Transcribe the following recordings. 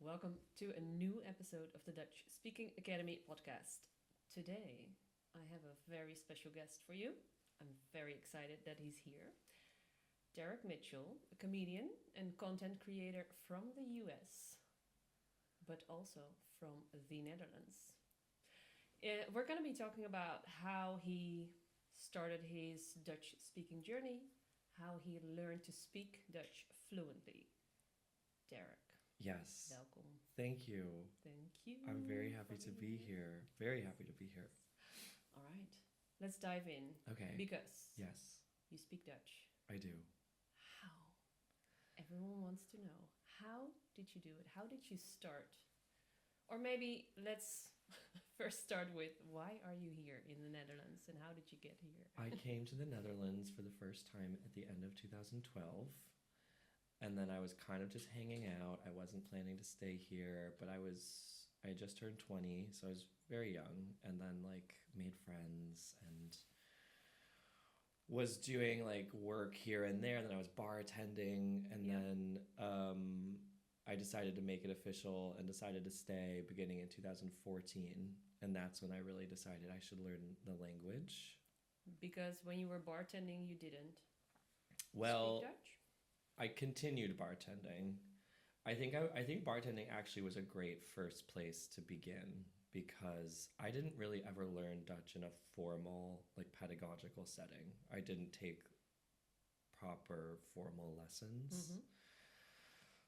welcome to a new episode of the Dutch Speaking Academy podcast. Today, I have a very special guest for you. I'm very excited that he's here. Derek Mitchell, a comedian and content creator from the US, but also from the Netherlands. We're going to be talking about how he started his Dutch speaking journey, how he learned to speak Dutch fluently. Derek. Yes. Welkom. Thank you. Thank you. I'm very happy to be here. Very happy to be here. All right. Let's dive in. Okay. Because yes, you speak Dutch. I do. How? Everyone wants to know. How did you do it? How did you start? Or maybe let's first start with why are you here in the Netherlands and how did you get here? I came to the Netherlands for the first time at the end of 2012. And then I was kind of just hanging out. I wasn't planning to stay here, but I had just turned 20, so I was very young, and then made friends and was doing work here and there. And then I was bartending, and then I decided to make it official and decided to stay beginning in 2014. And that's when I really decided I should learn the language. Because when you were bartending, you didn't speak Dutch? I continued bartending. I think bartending actually was a great first place to begin because I didn't really ever learn Dutch in a formal, pedagogical setting. I didn't take proper formal lessons. Mm-hmm.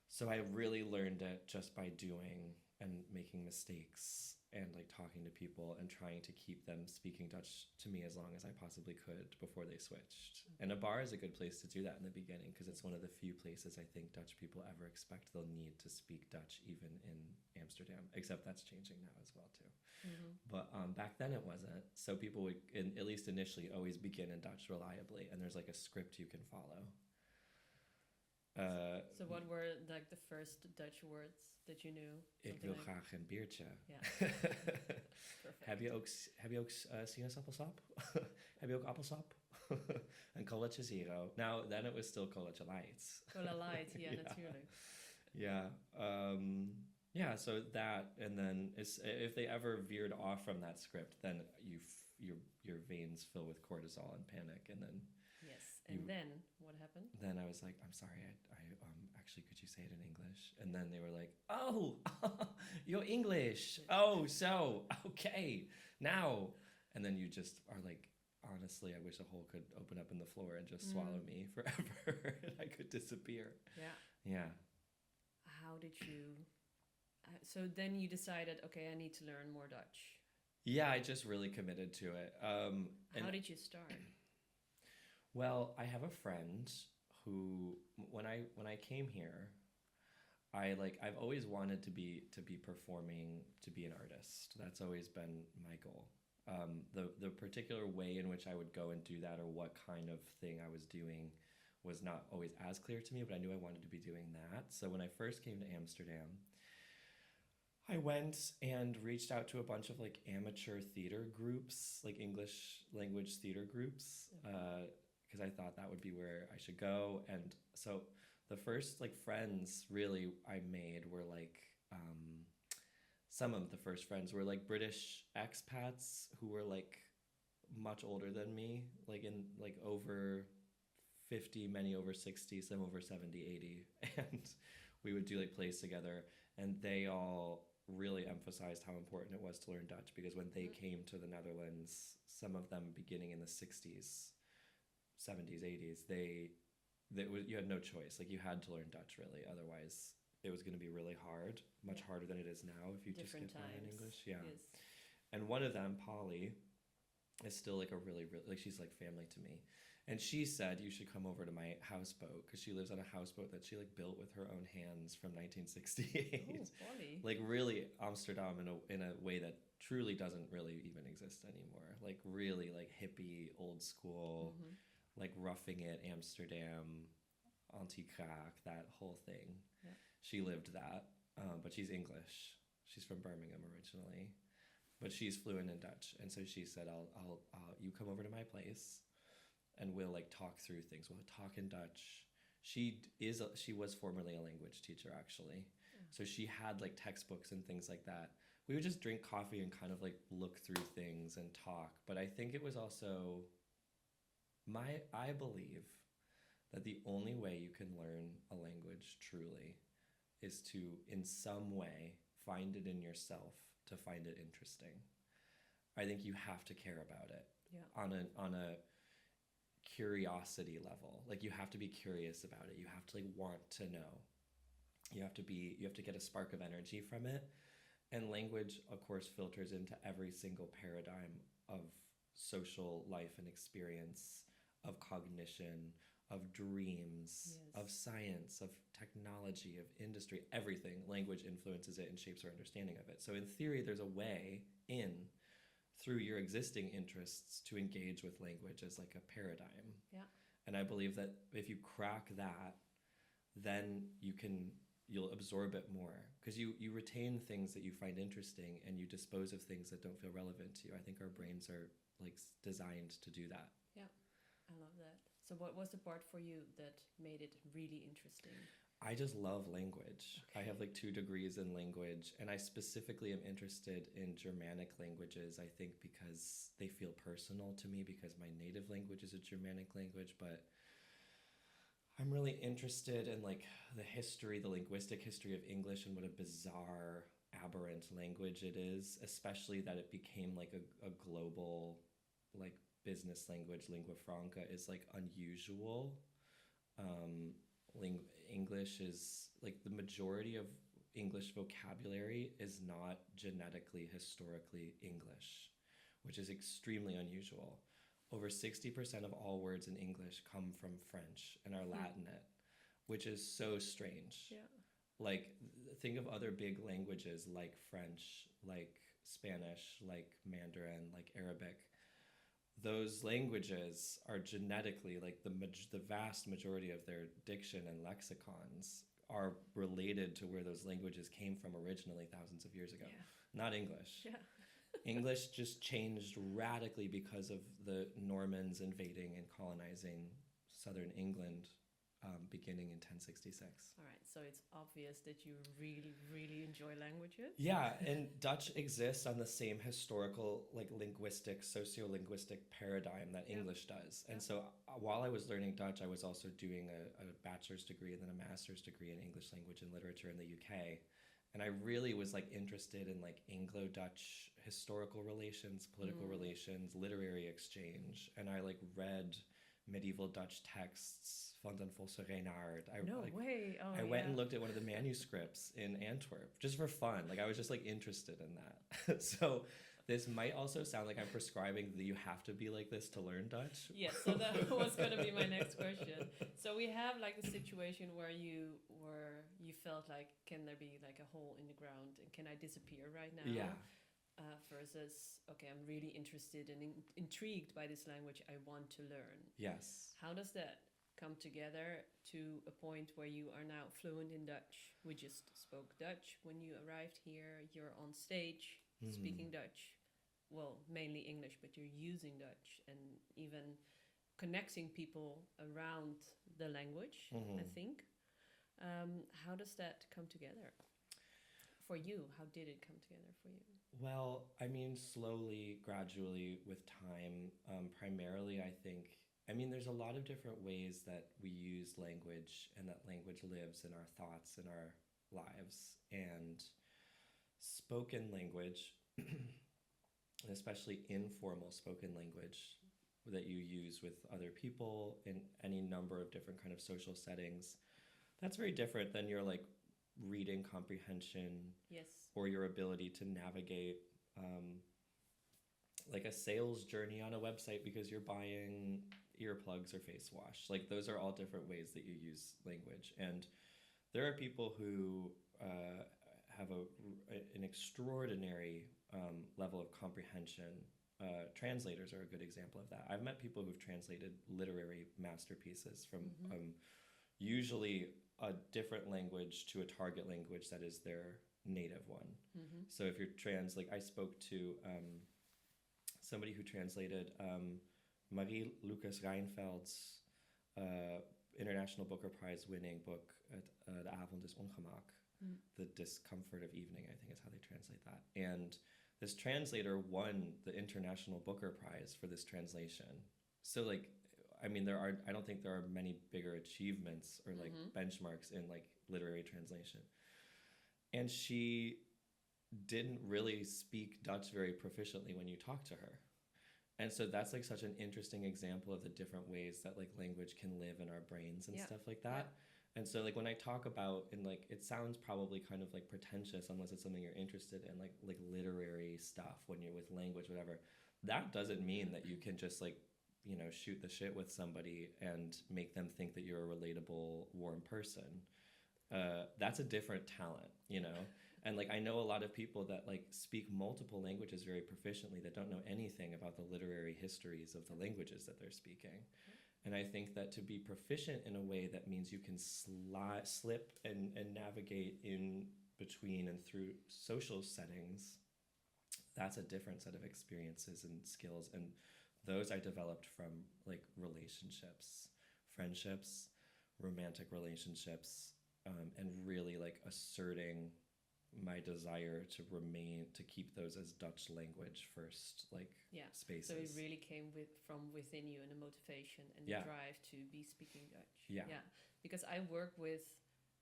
So I really learned it just by doing and making mistakes and talking to people and trying to keep them speaking Dutch to me as long as I possibly could before they switched. Okay. And a bar is a good place to do that in the beginning because it's one of the few places I think Dutch people ever expect they'll need to speak Dutch even in Amsterdam, except that's changing now as well too. Mm-hmm. But back then it wasn't. So people would, at least initially, always begin in Dutch reliably, and there's a script you can follow. So what were the first Dutch words that you knew? Ik wil graag een biertje. Yeah. Heb je ook sinaasappelsap? Heb je ook appelsap? Een Coletje Zero. Now, then it was still Coletje Light. Cola Light, yeah, natuurlijk. Yeah, so that, and then if they ever veered off from that script, then your veins fill with cortisol and panic, and then... Yes, and then what happened? Then I was like, I'm sorry, I actually, could you say it in English? And then they were like, oh, you're English. Oh, so, okay, now. And then you just are like, honestly, I wish a hole could open up in the floor and just swallow me forever and I could disappear. Yeah. Yeah. How did you... So then you decided, okay, I need to learn more Dutch. Yeah, I just really committed to it. How did you start? Well, I have a friend who, when I came here, I've always wanted to be performing, to be an artist. That's always been my goal. The particular way in which I would go and do that, or what kind of thing I was doing, was not always as clear to me, but I knew I wanted to be doing that. So when I first came to Amsterdam, I went and reached out to a bunch of amateur theater groups, English language theater groups, because I thought that would be where I should go. And so the first friends really I made were some of the first friends were British expats who were much older than me, over 50, many over 60, some over 70, 80. And we would do plays together, and they all really emphasized how important it was to learn Dutch, because when they came to the Netherlands, some of them beginning in the 60s, 70s, 80s, you had no choice. You had to learn Dutch, really. Otherwise, it was going to be really hard, much harder than it is now if you Different just get by in English. Yeah. Yes. And one of them, Polly, is still a really, really, she's family to me. And she said, you should come over to my houseboat, because she lives on a houseboat that she built with her own hands from 1968. Oh, Polly. Really Amsterdam in a way that truly doesn't really even exist anymore. Really hippie, old school, roughing it, Amsterdam, anti-kraak, that whole thing. Yeah. She lived that, but she's English. She's from Birmingham originally, but she's fluent in Dutch. And so she said, I'll you come over to my place and we'll talk through things. We'll talk in Dutch. She was formerly a language teacher, actually. So she had like textbooks and things like that. We would just drink coffee and kind of like look through things and talk. But I think it was also I believe that the only way you can learn a language truly is to, in some way, find it in yourself to find it interesting. I think you have to care about it on a curiosity level. Like you have to be curious about it. You have to like want to know. You have to get a spark of energy from it. And language, of course, filters into every single paradigm of social life and experience, of cognition, of dreams, of science, of technology, of industry, everything. Language influences it and shapes our understanding of it. So in theory, there's a way in through your existing interests to engage with language as like a paradigm. Yeah. And I believe that if you crack that, then you'll absorb it more because you retain things that you find interesting and you dispose of things that don't feel relevant to you. I think our brains are like designed to do that. Yeah, I love that. So what was the part for you that made it really interesting? I just love language. Okay. I have like 2 degrees in language, and I specifically am interested in Germanic languages, I think because they feel personal to me because my native language is a Germanic language, but I'm really interested in like the linguistic history of English and what a bizarre, aberrant language it is, especially that it became like a global like business language. Lingua franca is like unusual. English is like the majority of English vocabulary is not genetically, historically English, which is extremely unusual. Over 60% of all words in English come from French and are Latinate, which is so strange. Yeah. Like, think of other big languages like French, like Spanish, like Mandarin, like Arabic. Those languages are genetically, like the vast majority of their diction and lexicons are related to where those languages came from originally thousands of years ago. Yeah. Not English. Yeah. English just changed radically because of the Normans invading and colonizing southern England beginning in 1066. All right, so it's obvious that you really, really enjoy languages. Yeah, and Dutch exists on the same historical, like linguistic, sociolinguistic paradigm that English does. And so while I was learning Dutch, I was also doing a bachelor's degree and then a master's degree in English language and literature in the UK. And I really was like interested in like Anglo-Dutch historical relations, political relations, literary exchange. And I like read medieval Dutch texts, Van den Vosse Reynard. I went and looked at one of the manuscripts in Antwerp just for fun. Like I was just like interested in that. So this might also sound like I'm prescribing that you have to be like this to learn Dutch. Yes, so that was going to be my next question. So we have like a situation where you felt like, can there be like a hole in the ground and can I disappear right now? Yeah. Versus, okay, I'm really interested and intrigued by this language I want to learn. Yes. How does that come together to a point where you are now fluent in Dutch? We just spoke Dutch when you arrived here. You're on stage speaking Dutch. Well, mainly English, but you're using Dutch and even connecting people around the language, I think. How does that come together for you? How did it come together for you? Well, I mean, slowly, gradually, with time. Primarily, I think, there's a lot of different ways that we use language and that language lives in our thoughts and our lives. And spoken language, and especially informal spoken language that you use with other people in any number of different kind of social settings, that's very different than your like reading comprehension, or your ability to navigate like a sales journey on a website because you're buying earplugs or face wash. Like those are all different ways that you use language. And there are people who have an extraordinary level of comprehension. Translators are a good example of that. I've met people who've translated literary masterpieces from usually a different language to a target language that is their native one. So if you're I spoke to somebody who translated Marie Lucas Reinfeld's International Booker Prize winning book, De Avond is Ongemak. The discomfort of evening, I think is how they translate that. And this translator won the International Booker Prize for this translation. So like, I mean, I don't think there are many bigger achievements or like benchmarks in like literary translation. And she didn't really speak Dutch very proficiently when you talk to her. And so that's like such an interesting example of the different ways that like language can live in our brains and stuff like that. And so like when I talk about, and like it sounds probably kind of like pretentious unless it's something you're interested in, like literary stuff when you're with language, whatever, that doesn't mean that you can just like, you know, shoot the shit with somebody and make them think that you're a relatable, warm person. That's a different talent, you know? And like I know a lot of people that like speak multiple languages very proficiently that don't know anything about the literary histories of the languages that they're speaking. And I think that to be proficient in a way that means you can slip and navigate in between and through social settings, that's a different set of experiences and skills. And those I developed from like relationships, friendships, romantic relationships, and really like asserting my desire to keep those as Dutch language first, like spaces. So it really came from within you, and the motivation and the drive to be speaking Dutch. Yeah. Because I work with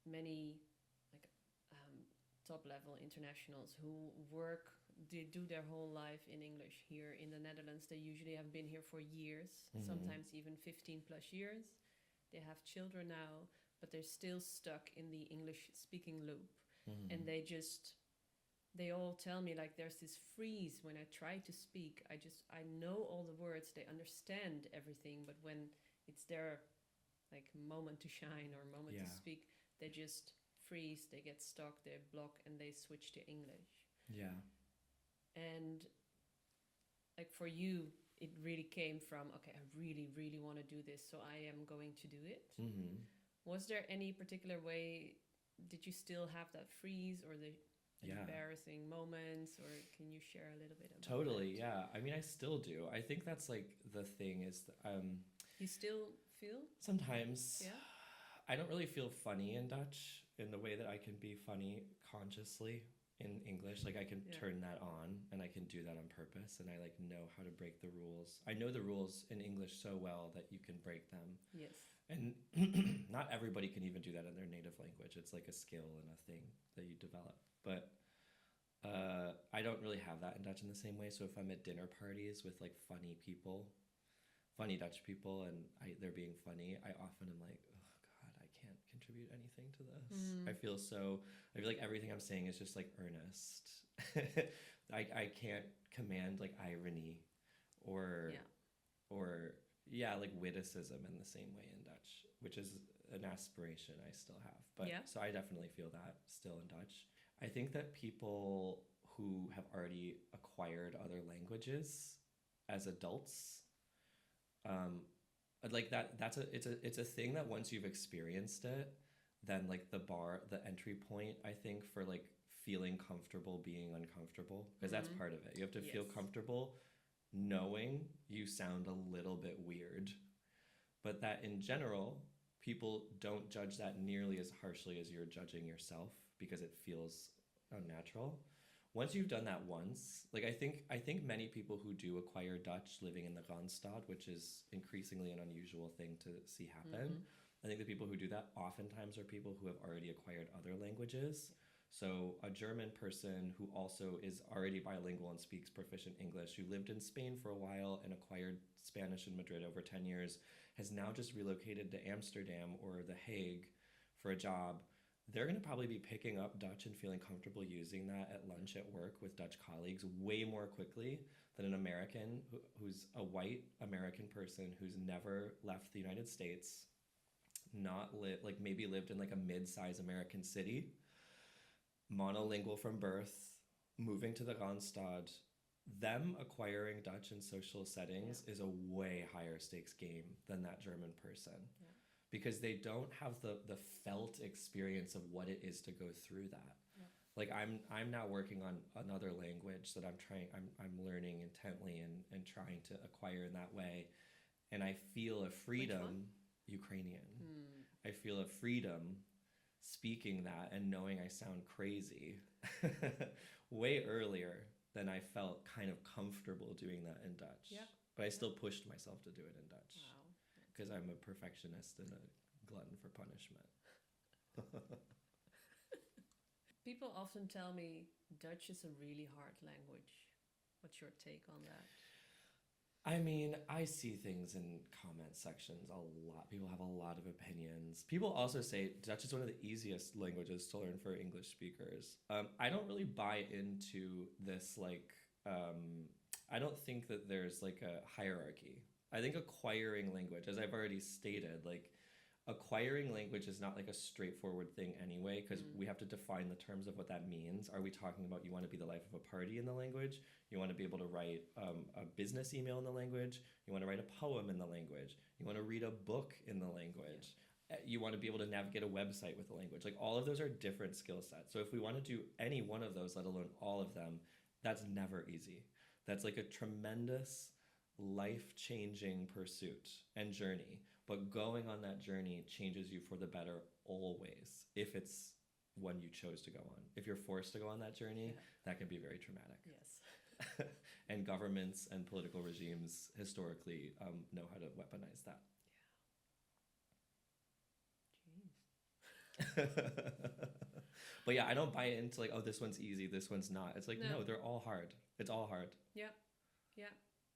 many like top level internationals who they do their whole life in English here in the Netherlands. They usually have been here for years, sometimes even 15 plus years. They have children now, but they're still stuck in the English speaking loop. And they all tell me like there's this freeze when I try to speak. I know all the words, they understand everything, but when it's their like moment to shine or moment to speak, they just freeze, they get stuck, they block, and they switch to English. Yeah. And like for you, it really came from, okay, I really, really want to do this, so I am going to do it. Was there any particular way? Did you still have that freeze or the embarrassing moments, or can you share a little bit about Totally, that? yeah. I mean, I still do. I think that's like the thing is you still feel? Sometimes. Yeah. I don't really feel funny in Dutch in the way that I can be funny consciously in English. Like I can turn that on and I can do that on purpose, and I like know how to break the rules. I know the rules in English so well that you can break them. Yes. And not everybody can even do that in their native language. It's like a skill and a thing that you develop. But I don't really have that in Dutch in the same way. So if I'm at dinner parties with like funny Dutch people, and they're being funny, I often am like, oh God, I can't contribute anything to this. I feel like everything I'm saying is just like earnest. I can't command like irony or like witticism in the same way in Dutch, which is an aspiration I still have. But so I definitely feel that still in Dutch. I think that people who have already acquired other languages as adults, like it's a thing that once you've experienced it, then like the entry point, I think, for like feeling comfortable being uncomfortable, because that's part of it. You have to feel comfortable knowing you sound a little bit weird, but that in general, people don't judge that nearly as harshly as you're judging yourself, because it feels unnatural. Once you've done that once, like I think many people who do acquire Dutch living in the Randstad, which is increasingly an unusual thing to see happen, I think the people who do that oftentimes are people who have already acquired other languages. So a German person who also is already bilingual and speaks proficient English, who lived in Spain for a while and acquired Spanish in Madrid over 10 years, has now just relocated to Amsterdam or The Hague for a job. They're going to probably be picking up Dutch and feeling comfortable using that at lunch at work with Dutch colleagues way more quickly than an American who's a white American person who's never left the United States, maybe lived in like a mid-size American city, monolingual from birth, moving to the Randstad. Them acquiring Dutch in social settings is a way higher stakes game than that German person. Yeah. Because they don't have the felt experience of what it is to go through that. Yeah. Like I'm now working on another language that I'm learning intently and trying to acquire in that way. And I feel a freedom. Which one? Ukrainian. I feel a freedom speaking that and knowing I sound crazy way earlier than I felt kind of comfortable doing that in Dutch. Yeah. But I Yeah. still pushed myself to do it in Dutch Wow. because I'm a perfectionist and a glutton for punishment. People often tell me Dutch is a really hard language. What's your take on that? I mean, I see things in comment sections a lot. People have a lot of opinions. People also say Dutch is one of the easiest languages to learn for English speakers. I don't really buy into this, like, I don't think that there's like a hierarchy. I think acquiring language, as I've already stated, like, acquiring language is not like a straightforward thing anyway, because we have to define the terms of what that means. Are we talking about you want to be the life of a party in the language? You want to be able to write a business email in the language? You want to write a poem in the language? You want to read a book in the language? You want to be able to navigate a website with the language? Like, all of those are different skill sets. So if we want to do any one of those, let alone all of them, that's never easy. That's like a tremendous life-changing pursuit and journey. But going on that journey changes you for the better always, if it's one you chose to go on. If you're forced to go on that journey, that can be very traumatic. Yes. And governments and political regimes historically know how to weaponize that. Jeez. But yeah, I don't buy into like, oh, this one's easy, this one's not. It's like, no, they're all hard. It's all hard. Yeah. Yeah.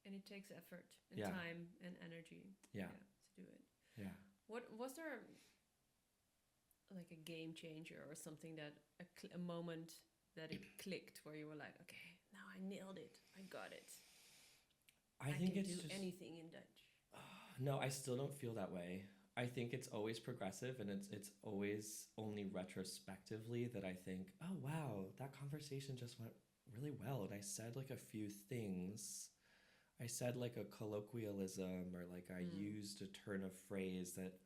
And it takes effort and Yeah. time and energy. Yeah. To do it. Yeah. What was there like a game changer or something that a moment that it clicked where you were like, okay, now I nailed it, I got it. I think can it's do just anything in Dutch. No, I still don't feel that way. I think it's always progressive, and it's always only retrospectively that I think, oh wow, that conversation just went really well, and I said like a few things. I said like a colloquialism, or like I used a turn of phrase that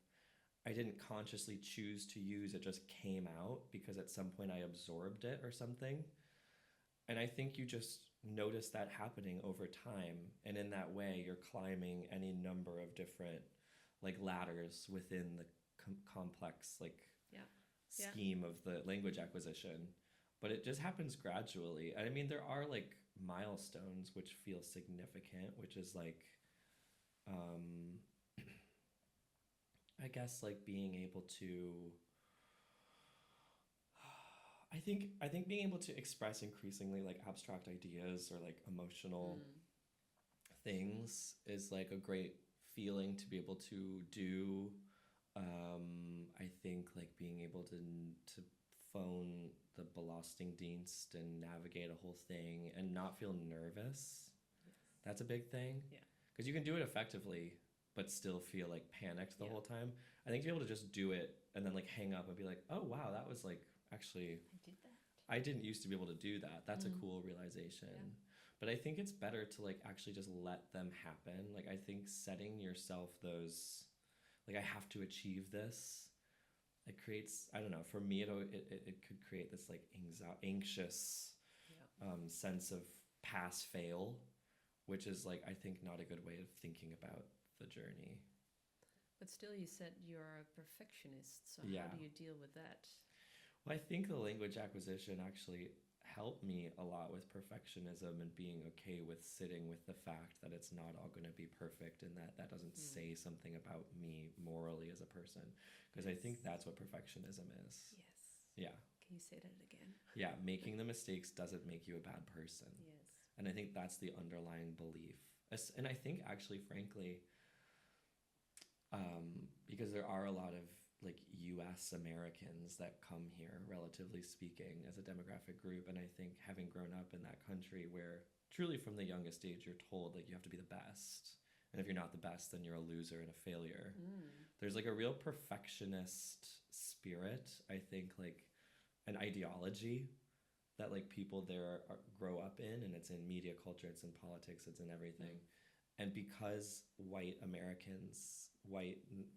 I didn't consciously choose to use. It just came out because at some point I absorbed it or something. And I think you just notice that happening over time. And in that way, you're climbing any number of different like ladders within the complex like scheme of the language acquisition. But it just happens gradually. And I mean, there are like milestones which feel significant, which is like, I guess like being able to, I think being able to express increasingly like abstract ideas or like emotional things is like a great feeling to be able to do. I think like being able to phone the Belastingdienst and navigate a whole thing and not feel nervous. Yes. That's a big thing. Yeah. Because you can do it effectively, but still feel like panicked the whole time. I think to be able to just do it and then like hang up and be like, oh wow, that was like actually I did that. I didn't used to be able to do that. That's a cool realization. Yeah. But I think it's better to like actually just let them happen. Like I think setting yourself those, like I have to achieve this, it creates, I don't know, for me it could create this like anxious sense of pass fail, which is like I think not a good way of thinking about the journey. But still, you said you're a perfectionist, so Yeah. how do you deal with that? Well, I think the language acquisition actually helped me a lot with perfectionism and being okay with sitting with the fact that it's not all going to be perfect and that doesn't say something about me morally as a person. Because I think that's what perfectionism is. Yes. Yeah. Can you say that again? Yeah, making the mistakes doesn't make you a bad person. Yes. And I think that's the underlying belief. And I think actually, frankly, because there are a lot of like US Americans that come here, relatively speaking, as a demographic group. And I think having grown up in that country where truly from the youngest age, you're told like you have to be the best. And if you're not the best, then you're a loser and a failure. There's like a real perfectionist spirit, I think, like an ideology that like people there grow up in, and it's in media culture, it's in politics, it's in everything. And because white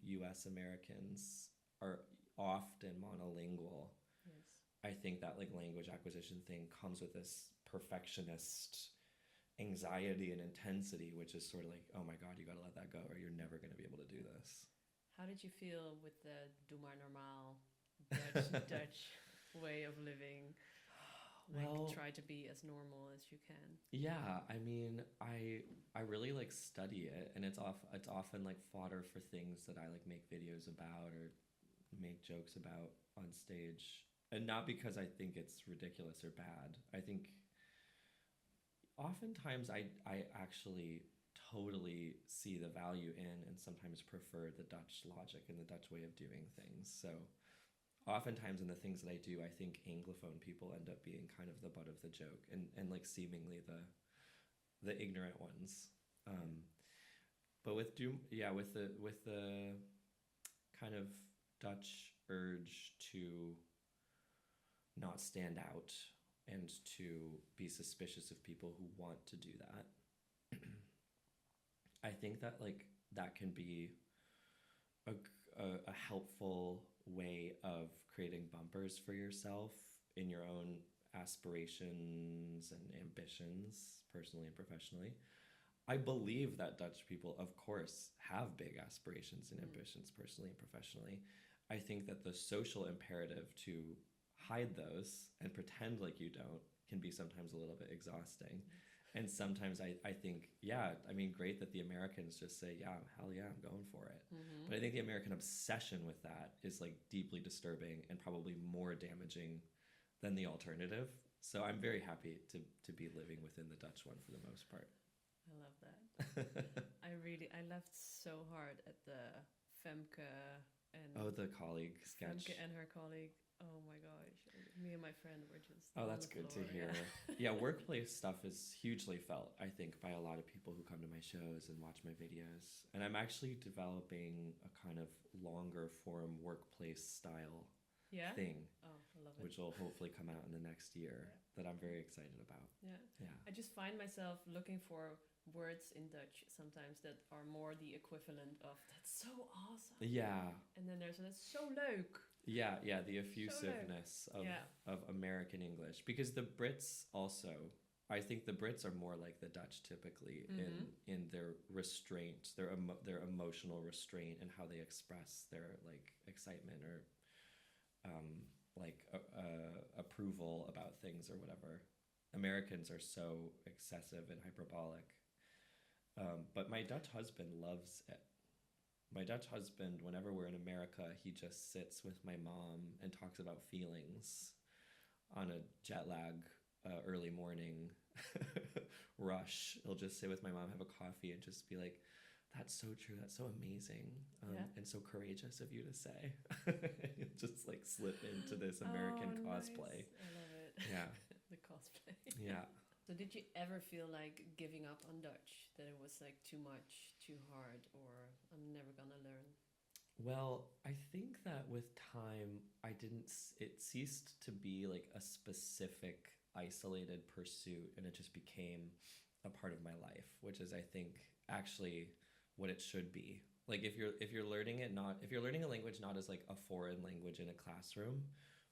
US Americans are often monolingual, I think that like language acquisition thing comes with this perfectionist anxiety and intensity, which is sort of like, oh my God, you got to let that go or you're never going to be able to do this. How did you feel with the Doe maar normaal Dutch way of living? Like, Well, try to be as normal as you can. yeah, I mean, I really like study it, and it's often like fodder for things that I like make videos about or make jokes about on stage. And not because I think it's ridiculous or bad. I think oftentimes I actually totally see the value in and sometimes prefer the Dutch logic and the Dutch way of doing things. So oftentimes in the things that I do, I think Anglophone people end up being kind of the butt of the joke and like seemingly the ignorant ones. But with the kind of Dutch urge to not stand out and to be suspicious of people who want to do that. I think that like that can be a, a helpful way of creating bumpers for yourself in your own aspirations and ambitions, personally and professionally. I believe that Dutch people, of course, have big aspirations and ambitions personally and professionally. I think that the social imperative to hide those and pretend like you don't can be sometimes a little bit exhausting. And sometimes I think, yeah, I mean, great that the Americans just say, yeah, hell yeah, I'm going for it. Mm-hmm. But I think the American obsession with that is like deeply disturbing and probably more damaging than the alternative. So I'm very happy to be living within the Dutch one for the most part. I love that. I laughed so hard at the Femke and Oh, the colleague sketch. Femke and her colleague. Oh my gosh, me and my friend were just. Oh, on that's the good to floor, hear. Yeah. Yeah, workplace stuff is hugely felt, I think, by a lot of people who come to my shows and watch my videos. And I'm actually developing a kind of longer form workplace style Yeah? thing, Oh, I love it. which will hopefully come out in the next year, Yeah. that I'm very excited about. Yeah. Yeah. I just find myself looking for words in Dutch sometimes that are more the equivalent of "that's so awesome." Yeah. And then there's "that's so leuk." Yeah, yeah, the effusiveness Yeah. of American English. Because the Brits also, I think the Brits are more like the Dutch typically in their restraint, their emotional restraint and how they express their like excitement or approval about things or whatever. Americans are so excessive and hyperbolic. But my Dutch husband loves it. My Dutch husband, whenever we're in America, he just sits with my mom and talks about feelings on a jet lag early morning rush. He'll just sit with my mom, have a coffee, and just be like, "That's so true. That's so amazing, and so courageous of you to say." Just like slip into this American cosplay. Nice. I love it. Yeah. The cosplay. Yeah. So did you ever feel like giving up on Dutch? That it was like too much, too hard, or I'm never gonna learn? Well, I think that with time, it ceased to be like a specific isolated pursuit and it just became a part of my life, which is, I think, actually what it should be. Like if you're learning a language not as like a foreign language in a classroom,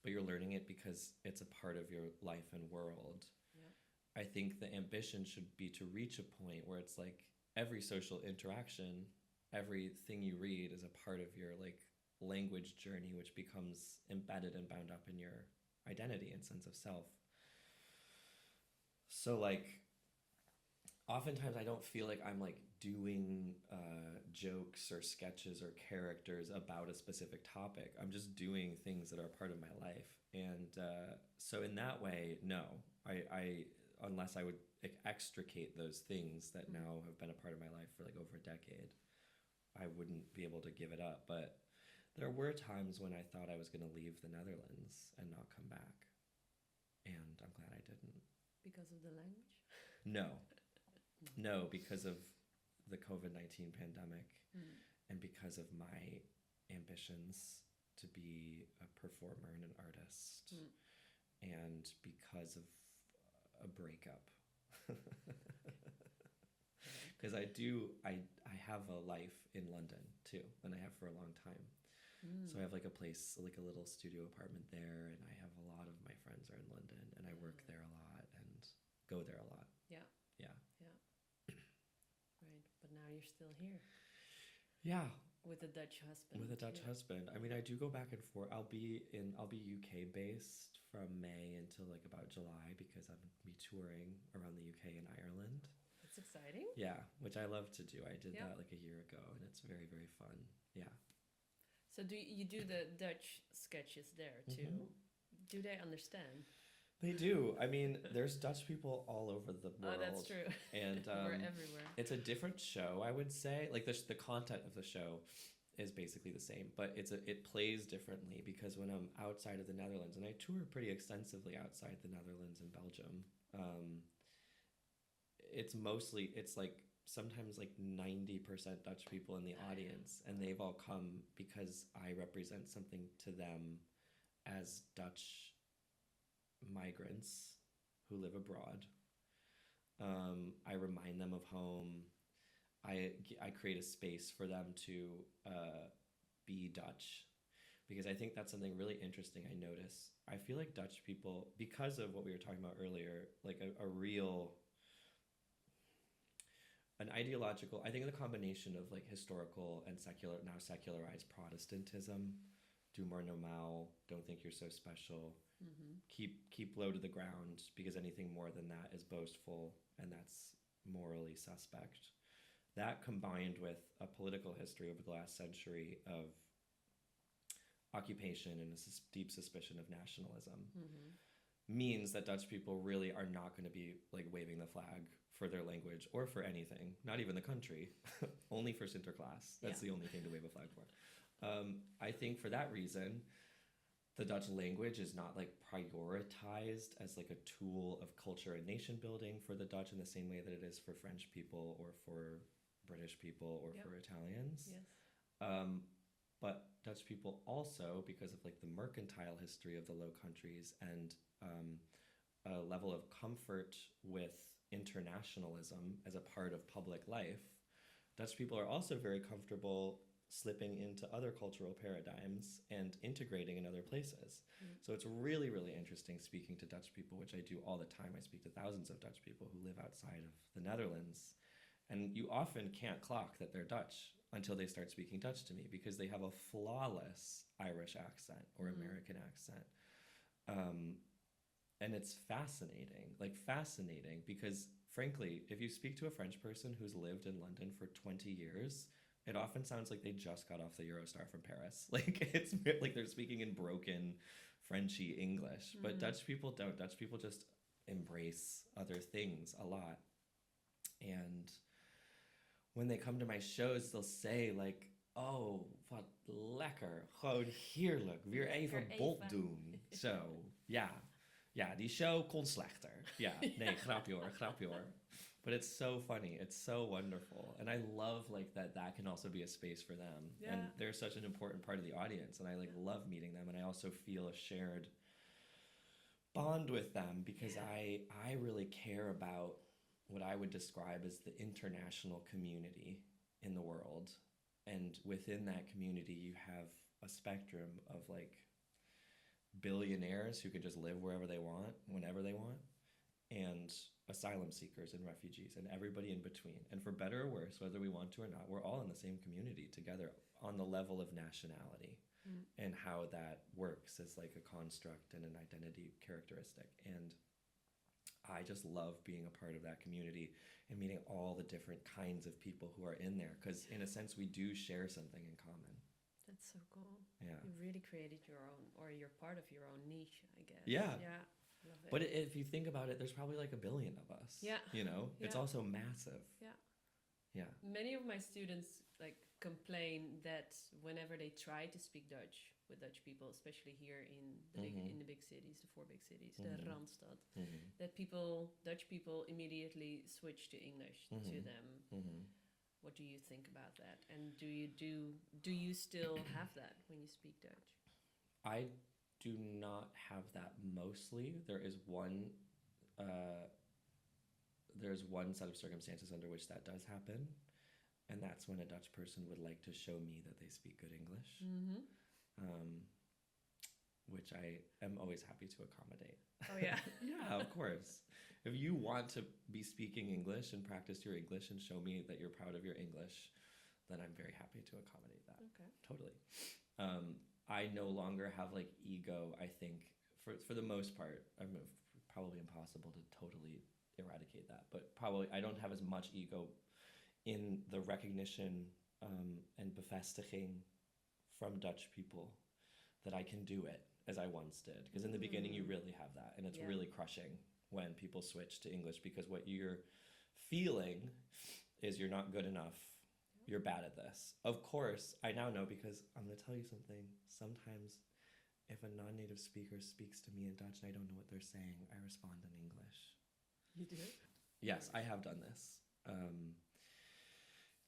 but you're learning it because it's a part of your life and world. Yeah. I think the ambition should be to reach a point where it's like every social interaction, everything you read is a part of your like language journey, which becomes embedded and bound up in your identity and sense of self. So like oftentimes I don't feel like I'm like doing jokes or sketches or characters about a specific topic. I'm just doing things that are part of my life. And so in that way, no, I unless I would extricate those things that now have been a part of my life for like over a decade, I wouldn't be able to give it up. But there were times when I thought I was going to leave the Netherlands and not come back. And I'm glad I didn't. Because of the language? No, because of the COVID-19 pandemic and because of my ambitions to be a performer and an artist and because of a breakup. Because I have a life in London too, and I have for a long time. So I have like a place, like a little studio apartment there, and I have a lot of my friends are in London, and I work there a lot and go there a lot. Yeah. Yeah. Yeah. Right. But now you're still here. Yeah. with a Dutch husband. With a Dutch husband. I mean, I do go back and forth. I'll be UK based from May until like about July because I'm gonna be touring around the UK and Ireland. That's exciting. Yeah, which I love to do. I did Yeah. that like a year ago, and it's very, very fun. Yeah. So do you do the Dutch sketches there too? Mhm. Do they understand? They do. I mean, there's Dutch people all over the world. Oh, that's true. And We're everywhere. it's a different show, I would say. Like the content of the show is basically the same, but it plays differently because when I'm outside of the Netherlands, and I tour pretty extensively outside the Netherlands and Belgium, it's like sometimes like 90% Dutch people in the audience, and they've all come because I represent something to them as Dutch migrants who live abroad. I remind them of home. I create a space for them to be Dutch, because I think that's something really interesting I notice. I feel like Dutch people, because of what we were talking about earlier, like an ideological, I think the combination of like historical and secular, now secularized Protestantism, do more normal, don't think you're so special, keep low to the ground, because anything more than that is boastful and that's morally suspect. That combined with a political history over the last century of occupation and a deep suspicion of nationalism means that Dutch people really are not going to be like waving the flag for their language or for anything, not even the country, only for Sinterklaas. That's the only thing to wave a flag for. I think for that reason, the Dutch language is not like prioritized as like a tool of culture and nation building for the Dutch in the same way that it is for French people or for British people or for Italians. Yes. But Dutch people also, because of like the mercantile history of the Low Countries and a level of comfort with internationalism as a part of public life, Dutch people are also very comfortable slipping into other cultural paradigms and integrating in other places. So it's really, really interesting speaking to Dutch people, which I do all the time. I speak to thousands of Dutch people who live outside of the Netherlands. And you often can't clock that they're Dutch until they start speaking Dutch to me, because they have a flawless Irish accent or American accent. And it's fascinating, because frankly, if you speak to a French person who's lived in London for 20 years, it often sounds like they just got off the Eurostar from Paris. Like it's like they're speaking in broken Frenchy English. But Dutch people don't. Dutch people just embrace other things a lot. And when they come to my shows, they'll say like, "Oh, wat lekker. Gewoon heerlijk. Weer even bot doen." Zo, ja. Ja, die show kon slechter. Ja, nee, grapje hoor. But it's so funny. It's so wonderful. And I love like that can also be a space for them. Yeah. And they're such an important part of the audience. And I like love meeting them. And I also feel a shared bond with them, because I really care about what I would describe as the international community in the world. And within that community, you have a spectrum of like billionaires who can just live wherever they want, whenever they want, and asylum seekers and refugees and everybody in between. And for better or worse, whether we want to or not, we're all in the same community together on the level of nationality and how that works as like a construct and an identity characteristic. And I just love being a part of that community and meeting all the different kinds of people who are in there, because in a sense we do share something in common. That's so cool. Yeah. You really created your own, or you're part of your own niche, I guess. Yeah. Yeah. Love it. But if you think about it, there's probably like 1 billion of us. Yeah. You know, it's also massive. Yeah. Yeah. Many of my students like complain that whenever they try to speak Dutch with Dutch people, especially here in the big cities, the 4 big cities, the Randstad, that Dutch people immediately switch to English to them. What do you think about that? And do you still have that when you speak Dutch? I do not have that mostly. There's one set of circumstances under which that does happen, and that's when a Dutch person would like to show me that they speak good English, which I am always happy to accommodate. Oh yeah. Yeah, of course. If you want to be speaking English and practice your English and show me that you're proud of your English, then I'm very happy to accommodate that. Okay. Totally. I no longer have like ego. I think for the most part, probably impossible to totally eradicate that, but probably I don't have as much ego in the recognition and bevestiging from Dutch people that I can do it as I once did. Because in the beginning, you really have that, and it's really crushing when people switch to English, because what you're feeling is you're not good enough. You're bad at this. Of course, I now know, because I'm going to tell you something. Sometimes if a non-native speaker speaks to me in Dutch and I don't know what they're saying, I respond in English. You do? Yes, I have done this.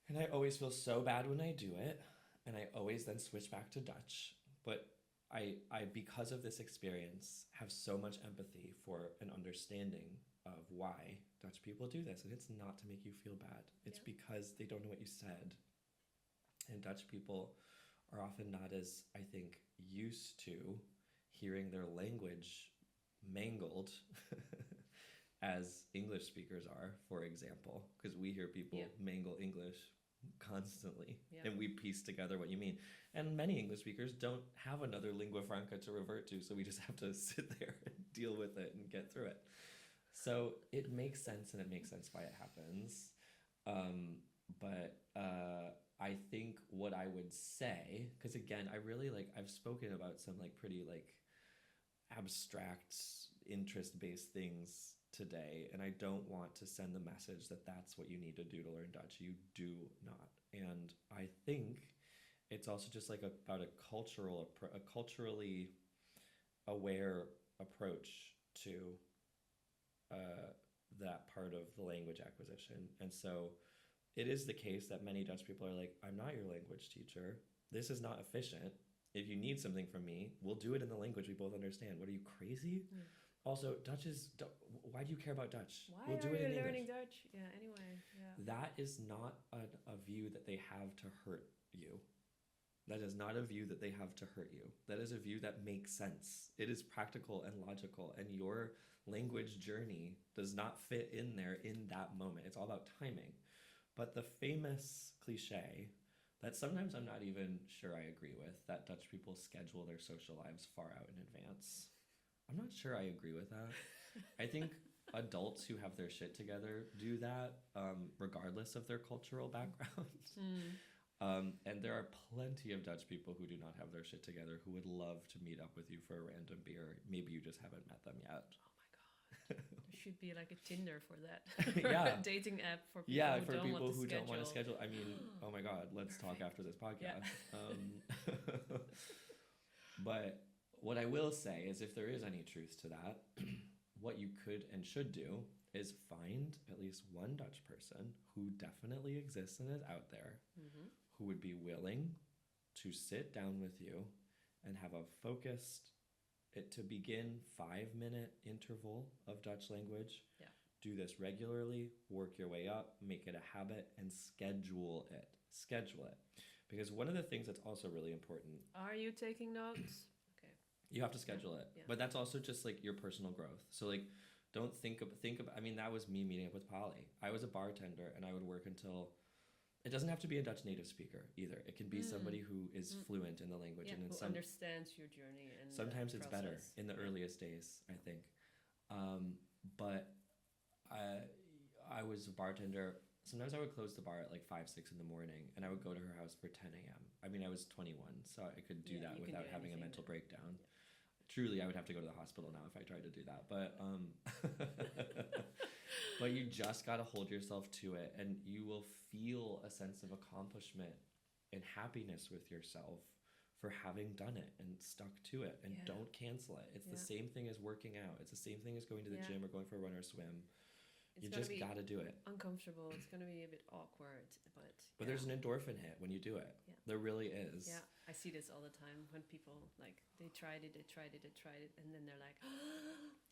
And I always feel so bad when I do it, and I always then switch back to Dutch. But I because of this experience, have so much empathy for an understanding of why Dutch people do this. And it's not to make you feel bad. It's because they don't know what you said. And Dutch people are often not as, I think, used to hearing their language mangled as English speakers are, for example, because we hear people mangle English constantly, and we piece together what you mean. And many English speakers don't have another lingua franca to revert to, so we just have to sit there and deal with it and get through it. So it makes sense, and it makes sense why it happens. But I think what I would say, because again, I really I've spoken about some pretty abstract interest-based things today, and I don't want to send the message that that's what you need to do to learn Dutch. You do not. And I think it's also just about a culturally aware approach to that part of the language acquisition. And so it is the case that many Dutch people are like, I'm not your language teacher. This is not efficient. If you need something from me, we'll do it in the language we both understand. What, are you crazy? Also, Dutch is... Why do you care about Dutch? Why do are it in you learning English. Dutch? Yeah, anyway. Yeah. That is not a view that they have to hurt you. That is not a view that they have to hurt you. That is a view that makes sense. It is practical and logical, and your language journey does not fit in there in that moment. It's all about timing. But the famous cliche that sometimes I'm not even sure I agree with, that Dutch people schedule their social lives far out in advance. I'm not sure I agree with that. I think adults who have their shit together do that regardless of their cultural background. And there are plenty of Dutch people who do not have their shit together who would love to meet up with you for a random beer. Maybe you just haven't met them yet. Oh my God. There should be a Tinder for that. Yeah. A dating app for people who don't want to schedule. I mean, oh my God, let's talk after this podcast. But what I will say is, if there is any truth to that, what you could and should do is find at least one Dutch person who definitely exists and is out there, who would be willing to sit down with you and have a focused, to begin 5-minute interval of Dutch language. Yeah. Do this regularly, work your way up, make it a habit, and schedule it. Schedule it. Because one of the things that's also really important... Are you taking notes? Okay. You have to schedule it. Yeah. But that's also just your personal growth. So don't think about, I mean, that was me meeting up with Polly. I was a bartender, and I would work until... It doesn't have to be a Dutch native speaker either. It can be somebody who is fluent in the language. Yeah, and who understands your journey. And sometimes it's process. better in the earliest days, I think. But I was a bartender. Sometimes I would close the bar at 5, 6 in the morning, and I would go to her house for 10 a.m. I mean, I was 21, so I could do that without having a mental breakdown. Yeah. Truly, I would have to go to the hospital now if I tried to do that. But but you just got to hold yourself to it, and you will feel a sense of accomplishment and happiness with yourself for having done it and stuck to it, and don't cancel it. It's the same thing as working out. It's the same thing as going to the gym or going for a run or swim. You just got to do it. Uncomfortable. It's going to be a bit awkward, but there's an endorphin hit when you do it. Yeah. There really is. Yeah, I see this all the time when people they tried it, and then they're like,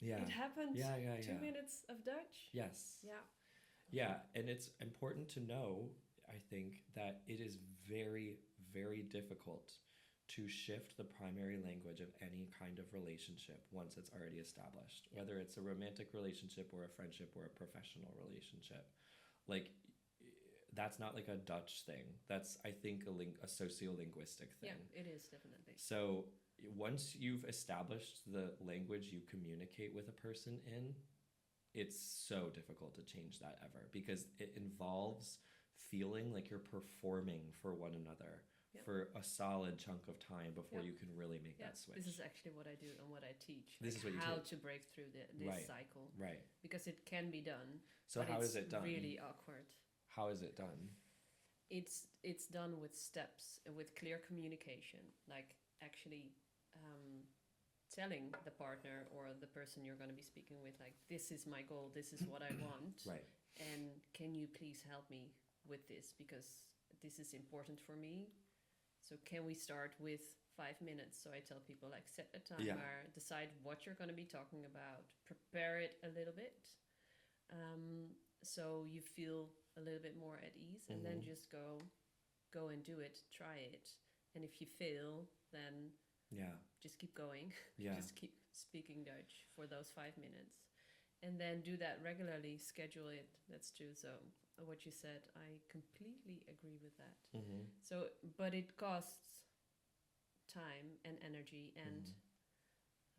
it happened. Yeah. 2 minutes of Dutch. Yes. Yeah. Yeah, and it's important to know, I think, that it is very, very difficult to shift the primary language of any kind of relationship once it's already established, whether it's a romantic relationship or a friendship or a professional relationship. that's not like a Dutch thing. That's, I think, a sociolinguistic thing. Yeah, it is definitely. So once you've established the language you communicate with a person in, it's so difficult to change that ever, because it involves feeling like you're performing for one another for a solid chunk of time before you can really make that switch. This is actually what I do and what I teach. This is what you how teach. to break through this cycle. Right. Because it can be done. So how is it done? Really awkward. How is it done? It's done with steps, with clear communication, like actually telling the partner or the person you're going to be speaking with, like, this is my goal, this is what I want, right? And can you please help me with this, because this is important for me. So can we start with 5 minutes? So I tell people, like, set a timer, decide what you're going to be talking about, prepare it a little bit, so you feel a little bit more at ease, and then just go and do it, try it. And if you fail, then just keep going. Just keep speaking Dutch for those 5 minutes, and then do that regularly, schedule it. That's true. So what you said, I completely agree with that. So, but it costs time and energy, and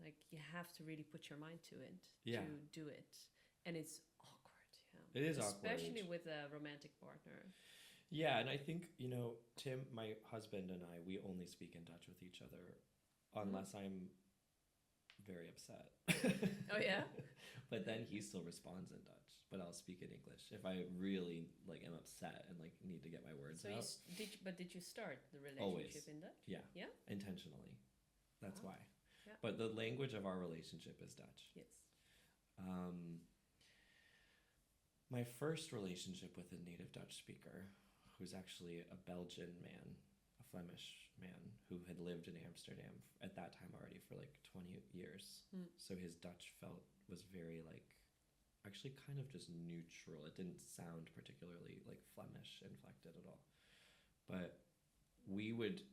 like, you have to really put your mind to it to do it, and it's awkward. It is especially awkward, with a romantic partner. Yeah, and I think, Tim, my husband, and I, we only speak in Dutch with each other unless I'm very upset. Oh yeah. But then he still responds in Dutch, but I'll speak in English if I really am upset and need to get my words out. Did you start the relationship in Dutch? Yeah. Yeah. Intentionally. That's why. Yeah. But the language of our relationship is Dutch. Yes. My first relationship with a native Dutch speaker, who's actually a Belgian man, a Flemish man who had lived in Amsterdam at that time already for 20 years. So his Dutch was very actually kind of just neutral. It didn't sound particularly Flemish inflected at all. But we would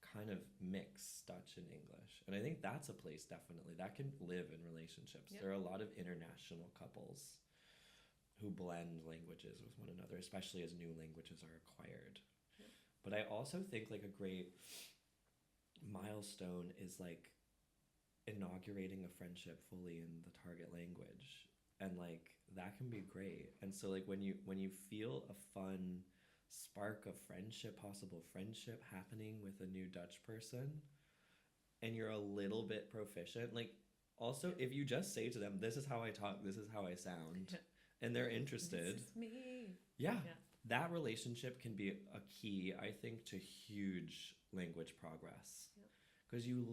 kind of mix Dutch and English. And I think that's a place definitely that can live in relationships. Yep. There are a lot of international couples who blend languages with one another, especially as new languages are acquired. Yep. But I also think a great milestone is inaugurating a friendship fully in the target language, and that can be great. And so when you feel a fun spark of possible friendship happening with a new Dutch person, and you're a little bit proficient, also if you just say to them, this is how I talk, this is how I sound, and they're interested, this is me. That relationship can be a key, I think, to huge language progress, because you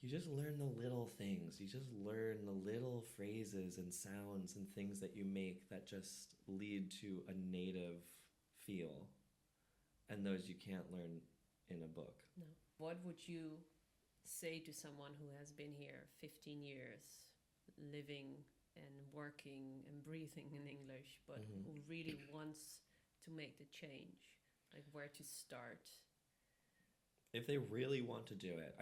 just learn the little things. You just learn the little phrases and sounds and things that you make that just lead to a native feel. And those you can't learn in a book. No. What would you say to someone who has been here 15 years, living and working and breathing in English, but who really wants to make the change? Where to start? If they really want to do it,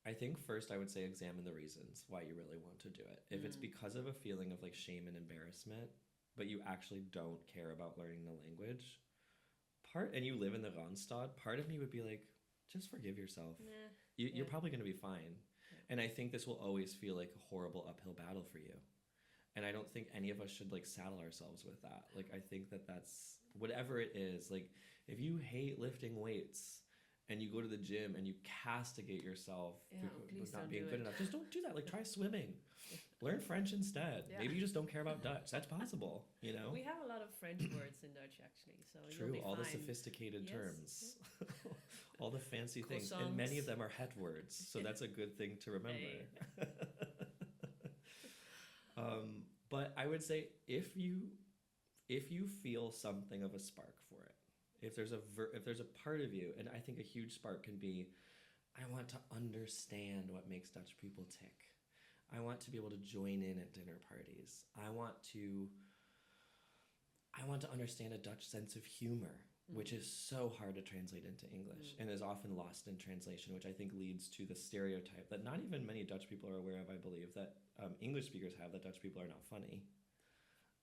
I think first I would say examine the reasons why you really want to do it. If it's because of a feeling of shame and embarrassment, but you actually don't care about learning the language, and you live in the Randstad, part of me would be just forgive yourself. Nah. You're probably going to be fine. Yeah. And I think this will always feel like a horrible uphill battle for you. And I don't think any of us should saddle ourselves with that. I think that's whatever it is. If you hate lifting weights, and you go to the gym and you castigate yourself for not being good enough, just don't do that. Try swimming. Learn French instead. Maybe you just don't care about Dutch. That's possible, We have a lot of French words in Dutch, actually. So true, you'll be all fine. the sophisticated terms. All the fancy things. Croissants. And many of them are het words, so that's a good thing to remember. Hey. But I would say if you feel something of a spark for it, if there's a part of you, and I think a huge spark can be, I want to understand what makes Dutch people tick. I want to be able to join in at dinner parties. I want to understand a Dutch sense of humor, which is so hard to translate into English and is often lost in translation, which I think leads to the stereotype that not even many Dutch people are aware of, I believe, that English speakers have, that Dutch people are not funny.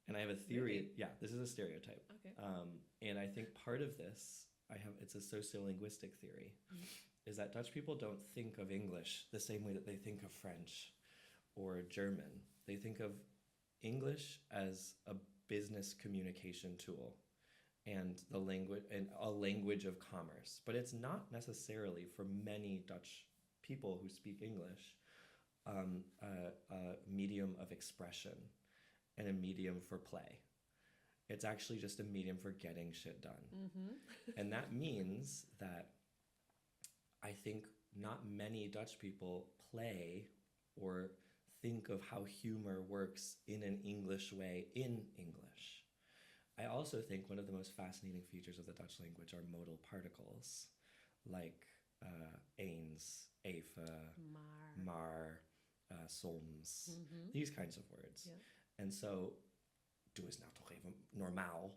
And I have a theory. Really? Yeah, this is a stereotype. Okay. And I think part of this, it's a sociolinguistic theory, is that Dutch people don't think of English the same way that they think of French or German. They think of English as a business communication tool and the language and a language of commerce. But it's not necessarily, for many Dutch people who speak English, a medium of expression and a medium for play. It's actually just a medium for getting shit done. And that means that I think not many Dutch people play or think of how humor works in an English way in English. I also think one of the most fascinating features of the Dutch language are modal particles, like eens, even, maar, soms, these kinds of words. Yeah. And so, doe eens nou toch even normaal.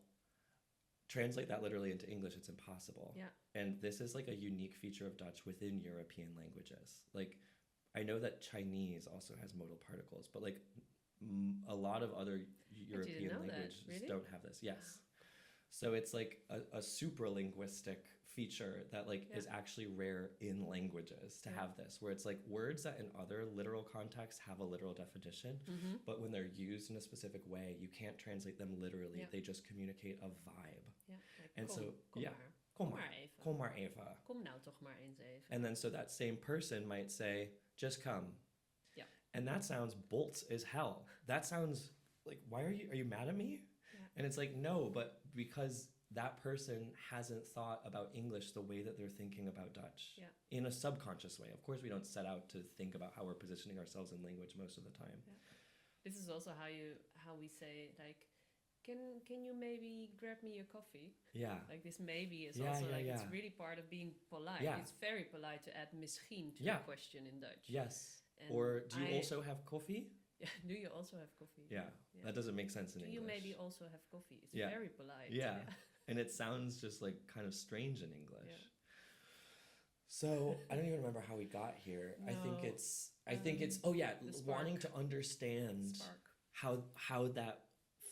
Translate that literally into English, it's impossible. Yeah. And this is like a unique feature of Dutch within European languages. Like, I know that Chinese also has modal particles, but like a lot of other European languages really? don't have this. Yes. So it's like a supralinguistic feature that like is actually rare in languages to have this, where it's like words that in other literal contexts have a literal definition, but when they're used in a specific way, you can't translate them literally. Yeah. They just communicate a vibe. Yeah. Like, And kom, so, kom yeah. maar. Kom Kom maar. maar even. Kom maar even. Kom nou toch maar eens even. And then so that same person might say, just come. Yeah. And that sounds bolts as hell. That sounds like, are you mad at me? Yeah. And it's like, no, but because that person hasn't thought about English the way that they're thinking about Dutch. Yeah. In a subconscious way. Of course, we don't set out to think about how we're positioning ourselves in language most of the time. Yeah. This is also how we say, like, can you maybe grab me a coffee? Yeah. Like this maybe is Yeah, also yeah, like yeah. it's really part of being polite. Yeah. It's very polite to add misschien to Yeah. a question in Dutch. Yes. And Or do you also have coffee? Yeah, do you also have coffee? Yeah. That doesn't make sense in do English. you maybe also have coffee? It's Yeah. very polite. Yeah. And it sounds just like kind of strange in English. Yeah. So I don't even remember how we got here. No. I think it's wanting to understand Spark. how that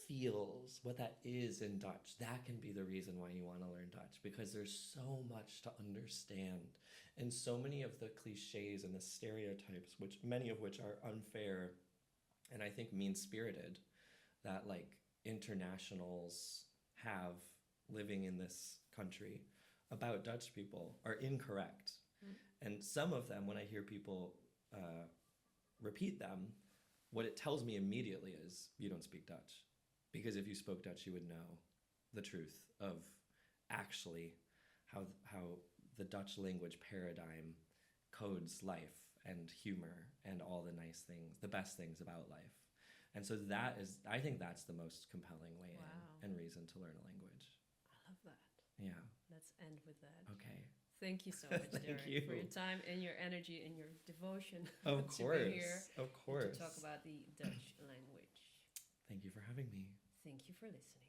feels, what that is in Dutch. That can be the reason why you want to learn Dutch, because there's so much to understand, and so many of the cliches and the stereotypes, which many of which are unfair and I think mean-spirited, that like internationals have living in this country about Dutch people are incorrect. And some of them, when I hear people repeat them, what it tells me immediately is you don't speak Dutch. Because if you spoke Dutch, you would know the truth of actually how the Dutch language paradigm codes life and humor and all the nice things, the best things about life. And so I think that's the most compelling way in and reason to learn a language. I love that. Yeah. Let's end with that. Okay. Thank you so much, Thank Derek, you. for your time and your energy and your devotion Of to course. be here Of course. to talk about the Dutch language. Thank you for having me. Thank you for listening.